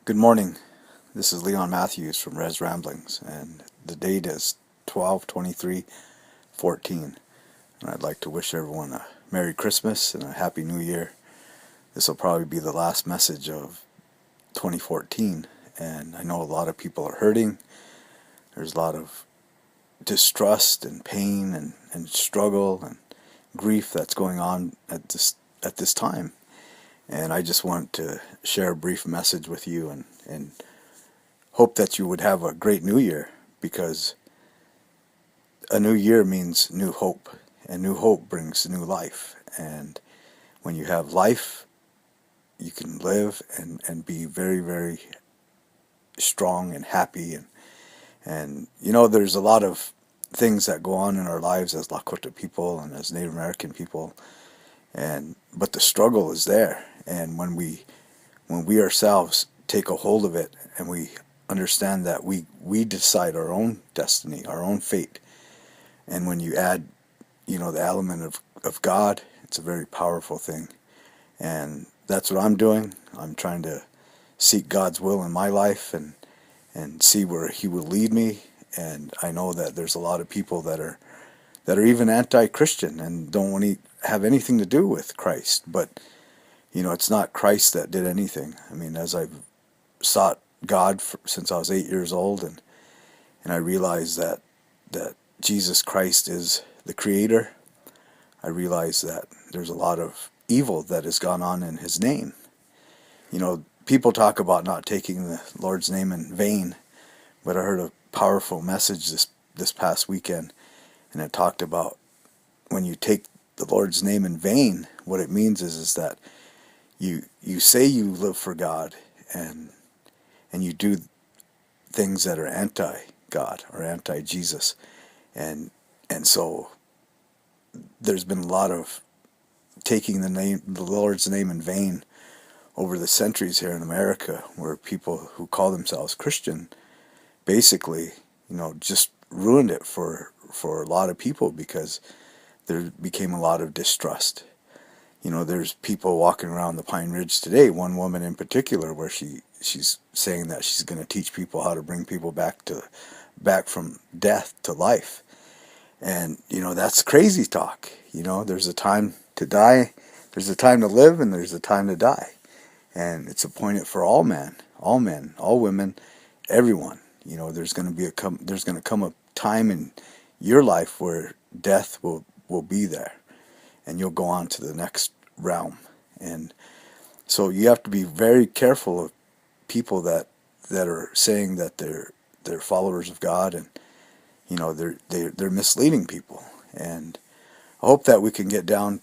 Good morning. This is Leon Matthews from Res Ramblings, and the date is 12/23/14. And I'd like to wish everyone a Merry Christmas and a Happy New Year. This will probably be the last message of 2014, and I know a lot of people are hurting. There's a lot of distrust and pain and struggle and grief that's going on at this time. And I just want to share a brief message with you and hope that you would have a great new year, because a new year means new hope, and new hope brings new life. And when you have life, you can live and be very, very strong and happy. And there's a lot of things that go on in our lives as Lakota people and as Native American people, but the struggle is there. And when we ourselves take a hold of it and we understand that we decide our own destiny, our own fate, and when you add, the element of God, it's a very powerful thing. And that's what I'm doing. I'm trying to seek God's will in my life and see where He will lead me. And I know that there's a lot of people that are even anti-Christian and don't want to have anything to do with Christ. But it's not Christ that did anything. I mean, as I've sought God since I was 8 years old, and I realized that Jesus Christ is the Creator, I realized that there's a lot of evil that has gone on in His name. People talk about not taking the Lord's name in vain, but I heard a powerful message this past weekend, and it talked about when you take the Lord's name in vain, what it means is that you say you live for God, and you do things that are anti-God or anti-Jesus. And so there's been a lot of taking the Lord's name in vain over the centuries here in America, where people who call themselves Christian basically, just ruined it for a lot of people, because there became a lot of distrust. There's people walking around the Pine Ridge today, one woman in particular, where she's saying that she's going to teach people how to bring people back from death to life. And that's crazy talk. There's a time to die, there's a time to live, and there's a time to die. And it's appointed for all men, all women, everyone. There's going to come a time in your life where death will be there, and you'll go on to the next realm. And so you have to be very careful of people that are saying that they're followers of God, and they're misleading people. And I hope that we can get down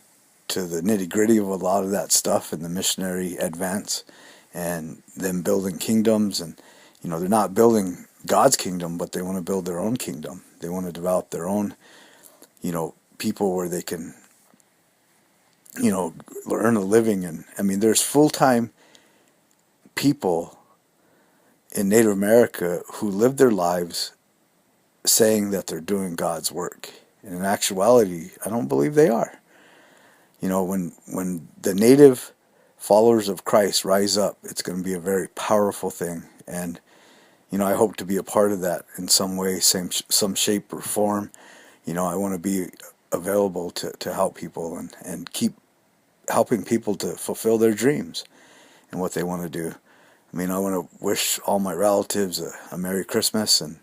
to the nitty-gritty of a lot of that stuff in the missionary advance, and them building kingdoms. And they're not building God's kingdom, but they want to build their own kingdom. They want to develop their own people where they can earn a living. And I mean, there's full-time people in Native America who live their lives saying that they're doing God's work, and in actuality, I don't believe they are. When the Native followers of Christ rise up, it's going to be a very powerful thing. And I hope to be a part of that in some way, some shape or form. I want to be available to help people and keep helping people to fulfill their dreams and what they want to do. I mean, I want to wish all my relatives a Merry Christmas, and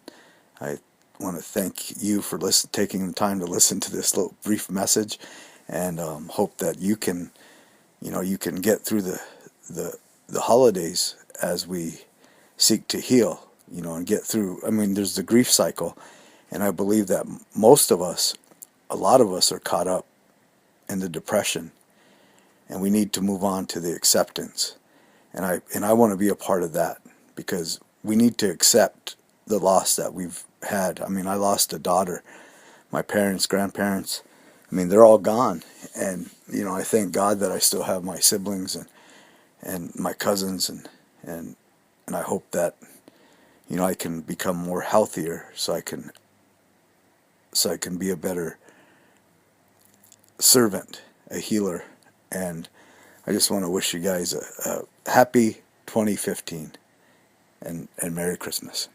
I want to thank you for taking the time to listen to this little brief message, and hope that you can get through the holidays as we seek to heal, and get through. I mean, there's the grief cycle, and I believe that a lot of us are caught up in the depression, and we need to move on to the acceptance. And I want to be a part of that, because we need to accept the loss that we've had. I mean, I lost a daughter, my parents, grandparents. I mean, they're all gone. And I thank God that I still have my siblings and my cousins, and I hope that I can become more healthier, so I can be a better servant, a healer. And I just want to wish you guys a happy 2015. and Merry Christmas.